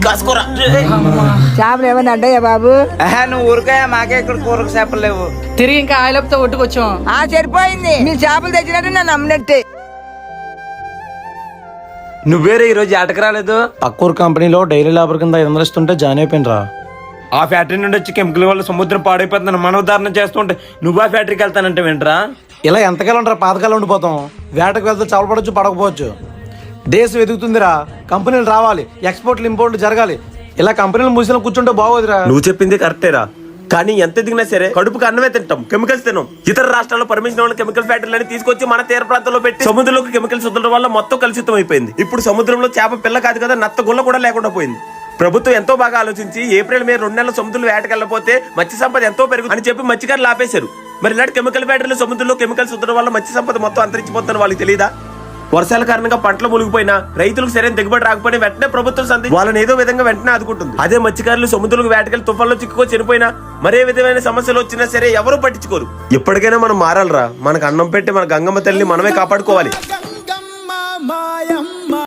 కాసుకోరా. చేపలు ఏమన్నా అడ్డాయా బాబు? నువ్వు ఊరికాయ, మాకే ఇక్కడ కూరకు చేపలు లేవు. తిరిగి ఇంకా ఆయిలప్తో ఒట్టుకొచ్చాం. సరిపోయింది, మీరు చేపలు తెచ్చినట్టు నన్ను నమ్మినట్టే. నువ్వేరే ఈ రోజు ఆటకు రాలేదు? పక్కూరు కంపెనీలో డైలీ లేబర్ కింద 500 ఇస్తుంటే జాయిన్ అయిపోయినరా. ఆ ఫ్యాక్టరీ నుండి వచ్చి కెమికల్ వల్ల సముద్రం పాడైపోతుందని మనోధారణ చేస్తుంటే నువ్వు ఆ ఫ్యాక్టరీకి వెళ్తానంటే వింటరా? ఇలా ఎంతకాలం ఉంటారా, పాతకాలం ఉండిపోతాం. వేటకు వెళ్తే చేపలు పడవచ్చు, పడకపోవచ్చు. దేశం ఎదుగుతుందిరా, కంపెనీలు రావాలి, ఎక్స్పోర్ట్లు ఇంపోర్ట్లు జరగాలి. ఇలా కంపెనీలు మూసిన కూర్చుంటే బాగోదురా. నువ్వు చెప్పింది కరెక్టేరా, కానీ ఎంత ఎదిగినా సరే కడుపుకి అన్నమే తింటాం, కెమికల్స్ తిన్నాం. ఇతర రాష్ట్రాల్లో పర్మిషన్ ఉన్న కెమికల్ ఫ్యాక్టరీలని తీసుకొచ్చి మన తీర ప్రాంతంలో పెట్టి సముద్రంలోకి కెమికల్స్ వదలడం వల్ల మొత్తం కలుషితం అయిపోయింది. ఇప్పుడు సముద్రంలో చేప పిల్ల కాదు కదా, నత్త గుల్ల కూడా లేకుండా పోయింది. ప్రభుత్వం ఎంతో బాగా ఆలోచించి ఏప్రిల్ మే 2 నెలల సముద్రంలో వేటకెళ్ళకపోతే మత్స్య సంపద ఎంతో పెరుగుతుంది అని చెప్పి మత్స్యకారులు ఆపేశారు. మరి ఇలాంటి కెమికల్ ఫ్యాక్టరీలు సముద్రంలో కెమికల్స్ వదలడం వల్ల మత్స్య సంపద మొత్తం అంతరించిపోతుందని వాళ్ళకి తెలియదా? వర్షాల కారణంగా పంటలు మునిగిపోయినా, రైతులకు సరైన దిగుబడి రాకపోయినా వెంటనే ప్రభుత్వం సంధి వాళ్ళని ఏదో విధంగా వెంటనే ఆదుకుంటుంది. అదే మత్స్యకారులు సముద్రంలో వేటకెళ్ళి తుఫాన్లో చిక్కుకో చనిపోయినా, మరే విధమైన సమస్యలు వచ్చినా సరే ఎవరూ పట్టించుకోరు. ఇప్పటికైనా మనం మారాలరా. మనకు అన్నం పెట్టి మన గంగమ్మ తల్లిని మనమే కాపాడుకోవాలి.